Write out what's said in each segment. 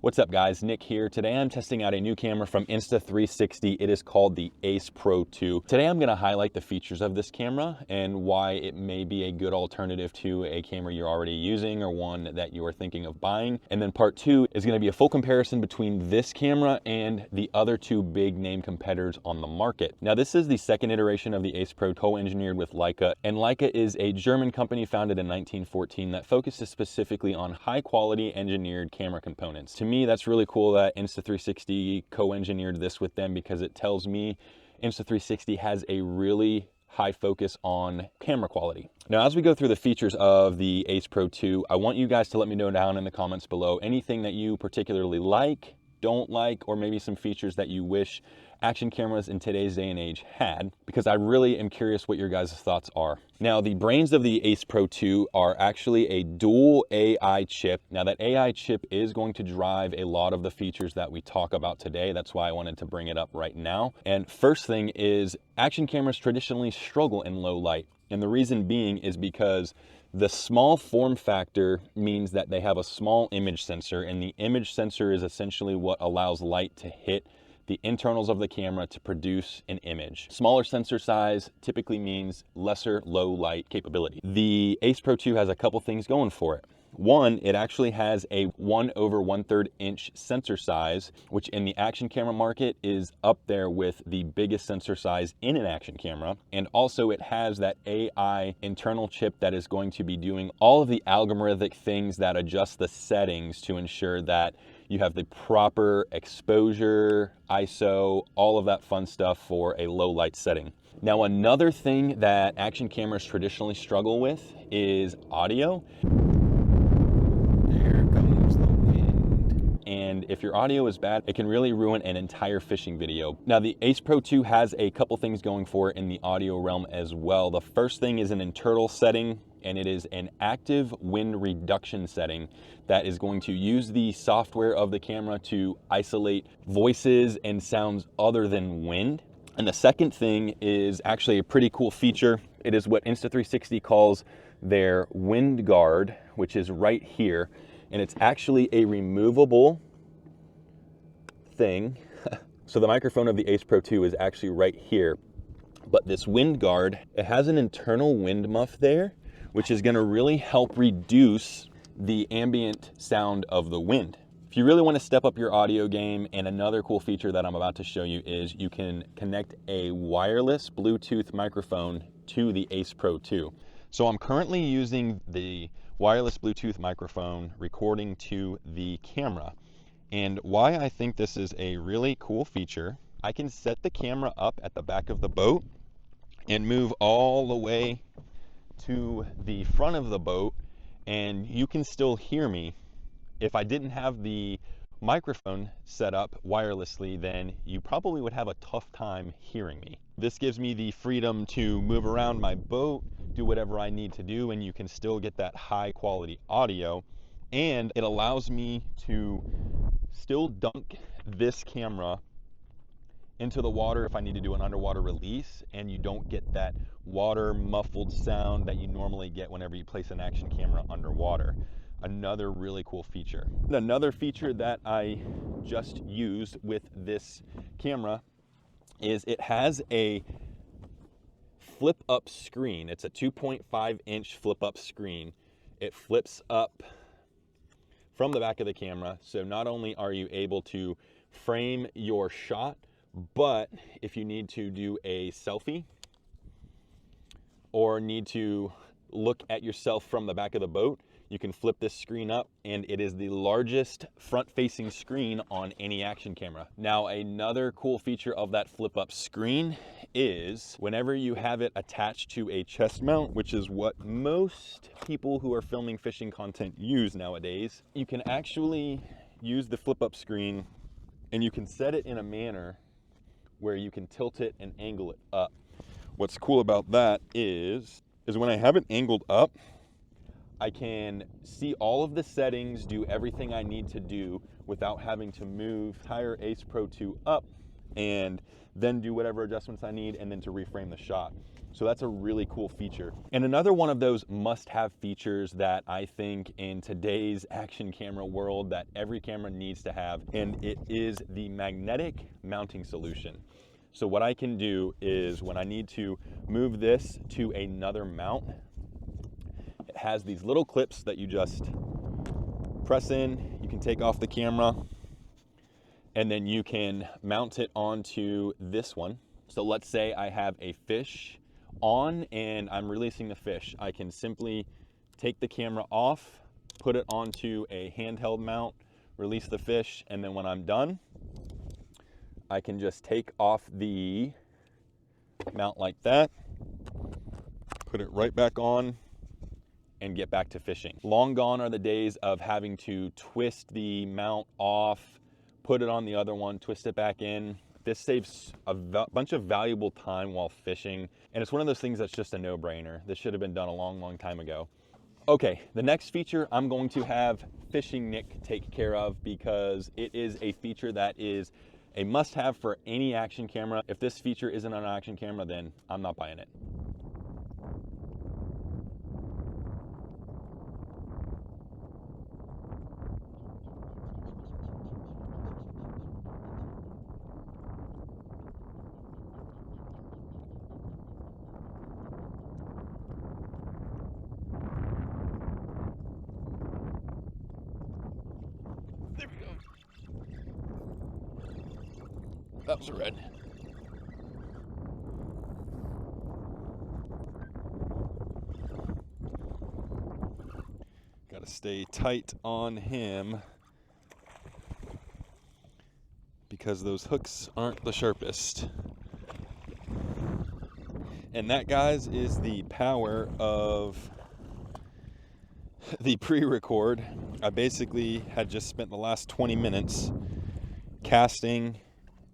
What's up guys, Nick here. Today I'm testing out a new camera from Insta360. It is called the Ace Pro 2. Today I'm gonna highlight the features of this camera and why it may be a good alternative to a camera you're already using or one that you are thinking of buying. And then part two is gonna be a full comparison between this camera and the other two big name competitors on the market. Now this is the second iteration of the Ace Pro co-engineered with Leica, and Leica is a German company founded in 1914 that focuses specifically on high quality engineered camera components. To me, that's really cool that Insta360 co-engineered this with them, because it tells me Insta360 has a really high focus on camera quality. Now, as we go through the features of the Ace Pro 2, I want you guys to let me know down in the comments below anything that you particularly like, don't like, or maybe some features that you wish action cameras in today's day and age had, because I really am curious what your guys' thoughts are. Now, the brains of the Ace Pro 2 are actually a dual AI chip. Now, that AI chip is going to drive a lot of the features that we talk about today. That's why I wanted to bring it up right now. And first thing is, action cameras traditionally struggle in low light. And the reason being is because the small form factor means that they have a small image sensor, and the image sensor is essentially what allows light to hit the internals of the camera to produce an image. Smaller sensor size typically means lesser low light capability. The Ace Pro 2 has a couple things going for it. One, it actually has a 1/1/3 inch sensor size, which in the action camera market is up there with the biggest sensor size in an action camera. And also it has that AI internal chip that is going to be doing all of the algorithmic things that adjust the settings to ensure that you have the proper exposure, ISO, all of that fun stuff for a low light setting. Now, another thing that action cameras traditionally struggle with is audio. And if your audio is bad, it can really ruin an entire fishing video. Now, the Ace Pro 2 has a couple things going for it in the audio realm as well. The first thing is an internal setting, and it is an active wind reduction setting that is going to use the software of the camera to isolate voices and sounds other than wind. And the second thing is actually a pretty cool feature. It is what Insta360 calls their wind guard, which is right here. And it's actually a removable thing. So the microphone of the Ace Pro 2 is actually right here. But this wind guard, it has an internal wind muff there, which is gonna really help reduce the ambient sound of the wind. If you really wanna step up your audio game, and another cool feature that I'm about to show you is you can connect a wireless Bluetooth microphone to the Ace Pro 2. So I'm currently using the wireless Bluetooth microphone recording to the camera. And why I think this is a really cool feature, I can set the camera up at the back of the boat and move all the way to the front of the boat, and you can still hear me. If I didn't have the microphone set up wirelessly, then you probably would have a tough time hearing me. This gives me the freedom to move around my boat, do whatever I need to do, and you can still get that high quality audio. And it allows me to still dunk this camera into the water if I need to do an underwater release, and you don't get that water muffled sound that you normally get whenever you place an action camera underwater. Another really cool feature. Another feature that I just used with this camera is it has a flip up screen. It's a 2.5 inch flip up screen. It flips up from the back of the camera. So not only are you able to frame your shot, but if you need to do a selfie or need to look at yourself from the back of the boat, you can flip this screen up, and it is the largest front-facing screen on any action camera. Now, another cool feature of that flip-up screen is whenever you have it attached to a chest mount, which is what most people who are filming fishing content use nowadays, you can actually use the flip-up screen, and you can set it in a manner where you can tilt it and angle it up. What's cool about that is when I have it angled up, I can see all of the settings, do everything I need to do without having to move the entire Ace Pro 2 up and then do whatever adjustments I need and then to reframe the shot. So that's a really cool feature. And another one of those must-have features that I think in today's action camera world that every camera needs to have, and it is the magnetic mounting solution. So what I can do is when I need to move this to another mount, it has these little clips that you just press in, you can take off the camera, and then you can mount it onto this one. So let's say I have a fish on and I'm releasing the fish. I can simply take the camera off, put it onto a handheld mount, release the fish, and then when I'm done, I can just take off the mount like that, put it right back on, and get back to fishing. Long gone are the days of having to twist the mount off, put it on the other one, twist it back in. This saves a bunch of valuable time while fishing, and it's one of those things that's just a no-brainer. This should have been done a long, long time ago. Okay, the next feature I'm going to have Fishing Nick take care of because it is a feature that is a must-have for any action camera. If this feature isn't on an action camera, then I'm not buying it. There we go. That was a red. Got to stay tight on him because those hooks aren't the sharpest. And that, guys, is the power of the pre-record. I basically had just spent the last 20 minutes casting,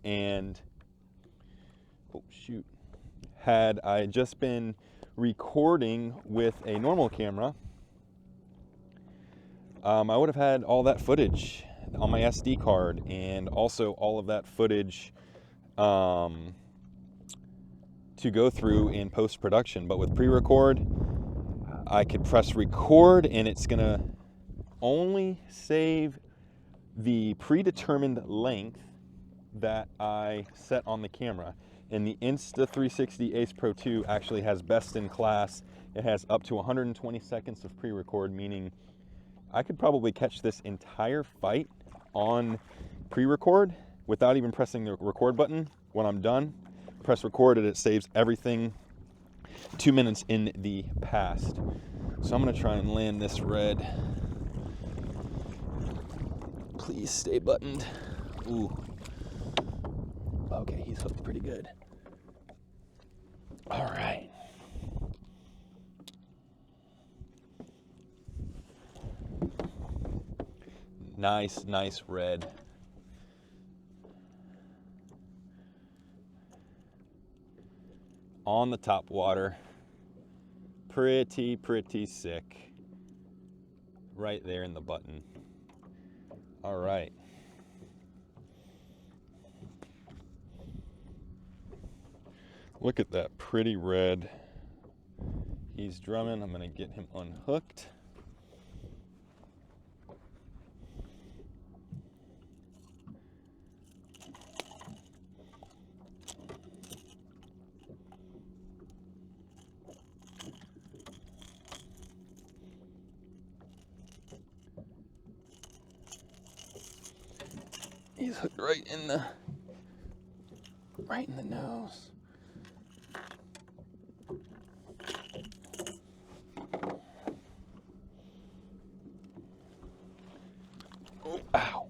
and oh shoot, had I just been recording with a normal camera, I would have had all that footage on my SD card and also all of that footage to go through in post-production. But with pre-record, I could press record and it's gonna only save the predetermined length that I set on the camera. And the Insta360 Ace Pro 2 actually has best in class. It has up to 120 seconds of pre-record, meaning I could probably catch this entire fight on pre-record without even pressing the record button. When I'm done, press record and it saves everything 2 minutes in the past. So I'm gonna try and land this red. Please stay buttoned. Ooh. Okay, he's hooked pretty good. All right. Nice red. On the Topwater. Pretty sick. Right there in the button. All right. Look at that pretty red. He's drumming. I'm gonna get him unhooked. He's hooked right in the nose. Oh, ow.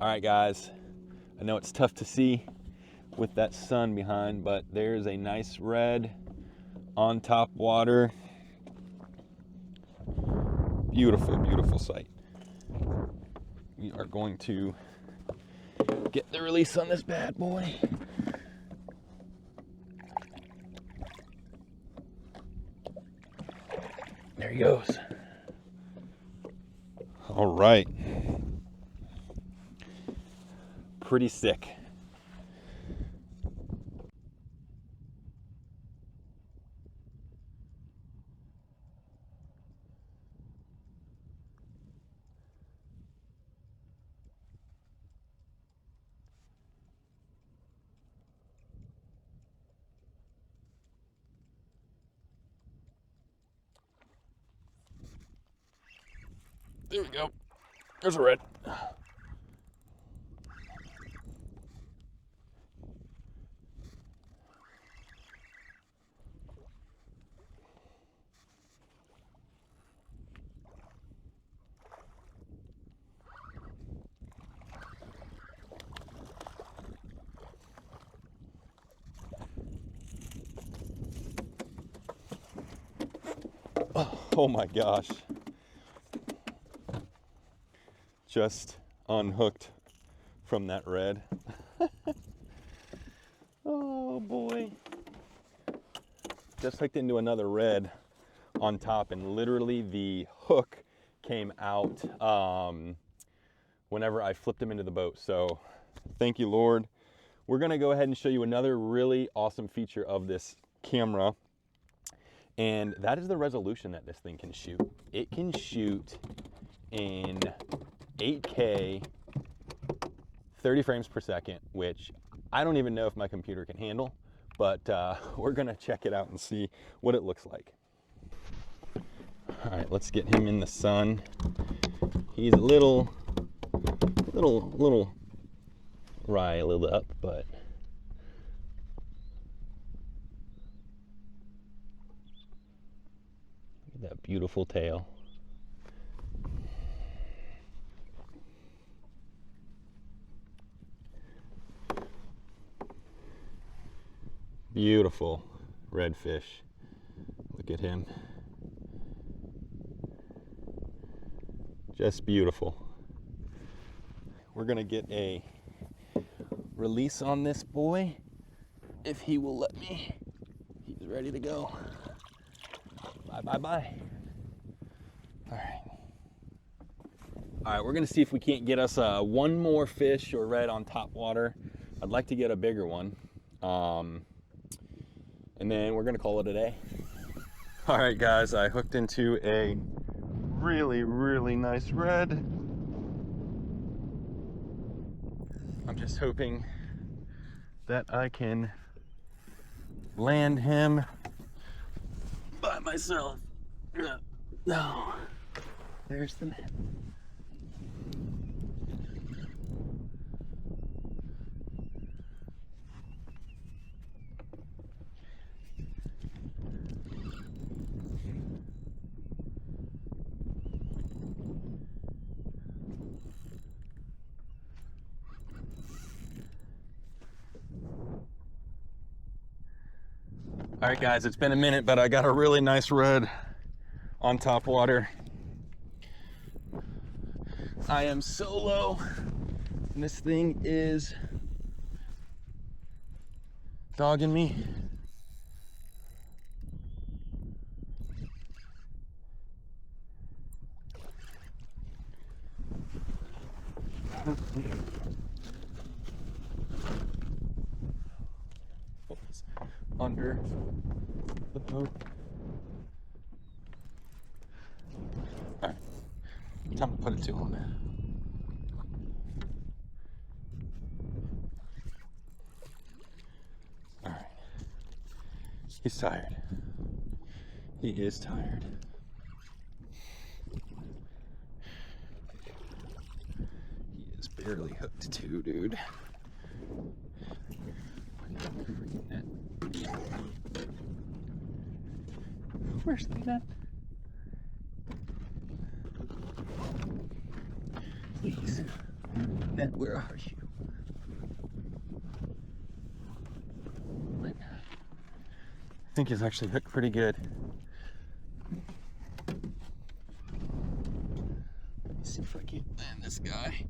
All right, guys. I know it's tough to see with that sun behind, but there's a nice red on Topwater. Beautiful sight. We are going to get the release on this bad boy. There he goes. All right. pretty sick. There we go. There's a red. Oh my gosh. Just unhooked from that red. Oh boy. Just hooked into another red on top, and literally the hook came out whenever I flipped him into the boat. So thank you, Lord. We're gonna go ahead and show you another really awesome feature of this camera, and that is the resolution that this thing can shoot. It can shoot in 8K, 30 frames per second, which I don't even know if my computer can handle, but we're gonna check it out and see what it looks like. All right, let's get him in the sun. He's a little riled up, but look at that beautiful tail. Beautiful redfish. Look at him. Just beautiful. We're gonna get a release on this boy if he will let me. He's ready to go. Bye, bye, bye. All right, we're gonna see if we can't get us one more fish or red on Topwater. I'd like to get a bigger one. And then we're gonna call it a day. All right, guys, I hooked into a really nice red. I'm just hoping that I can land him by myself. No, there's the net. All right, guys, it's been a minute, but I got a really nice red on Topwater. I am solo, and this thing is dogging me. Under the boat. All right, time to put it to him. All right, he's tired. He is tired. He is barely hooked too, dude. Where's the net? Please, net, where are you? I think he's actually hooked pretty good. Let me see if I can land this guy.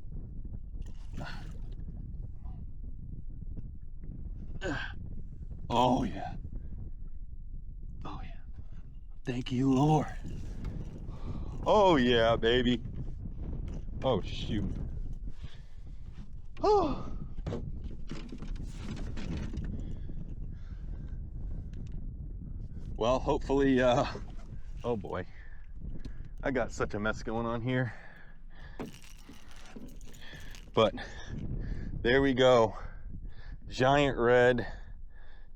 Oh yeah. Oh yeah. Thank you, Lord. Oh yeah, baby. Oh shoot. Oh, Well, hopefully, oh boy, I got such a mess going on here. But there we go. Giant red,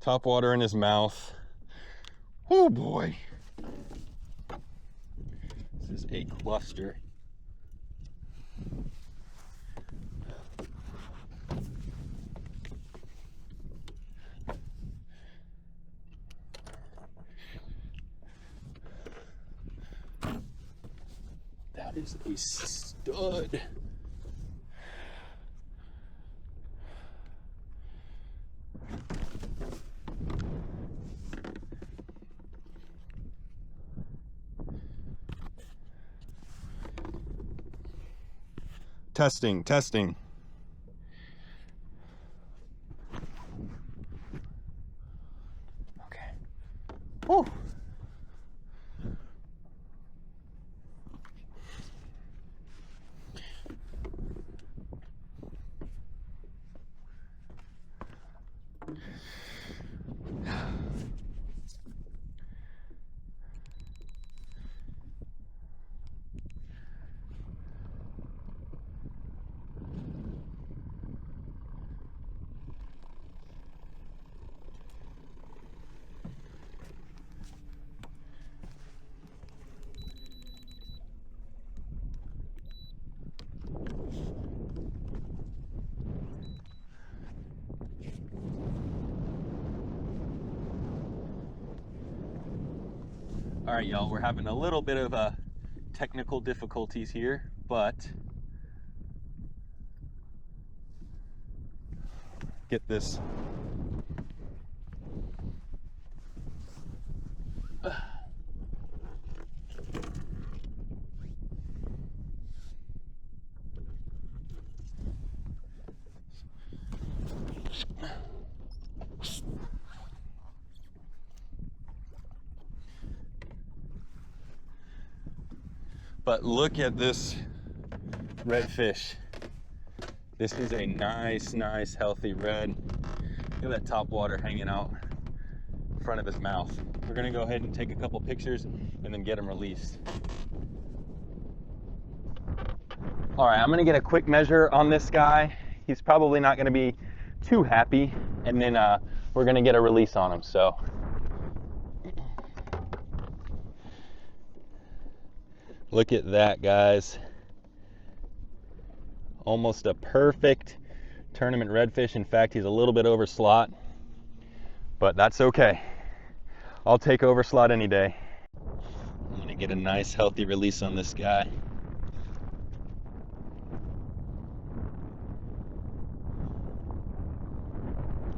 topwater in his mouth. Oh boy. This is a cluster. That is a stud. Testing, testing. Okay. Whew. All right, y'all, we're having a little bit of technical difficulties here, but get this. But look at this redfish. This is a nice, healthy red. Look at that topwater hanging out in front of his mouth. We're gonna go ahead and take a couple pictures and then get him released. All right, I'm gonna get a quick measure on this guy. He's probably not gonna be too happy, and then we're gonna get a release on him, so. Look at that, guys. Almost a perfect tournament redfish. In fact, he's a little bit over slot, but that's okay. I'll take over slot any day. I'm gonna get a nice healthy release on this guy.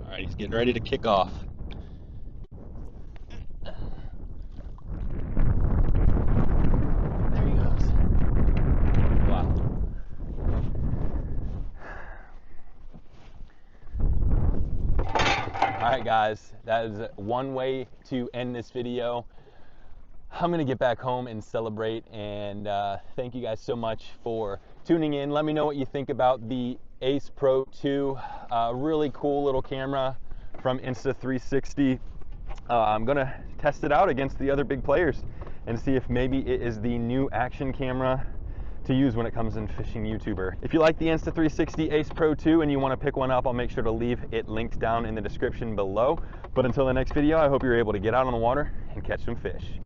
All right, he's getting ready to kick off. Alright guys, that is one way to end this video. I'm gonna get back home and celebrate, and thank you guys so much for tuning in. Let me know what you think about the Ace Pro 2. Really cool little camera from Insta360. I'm gonna test it out against the other big players and see if maybe it is the new action camera to use when it comes in fishing YouTuber. If you like the Insta360 Ace Pro 2 and you want to pick one up, I'll make sure to leave it linked down in the description below. But until the next video, I hope you're able to get out on the water and catch some fish.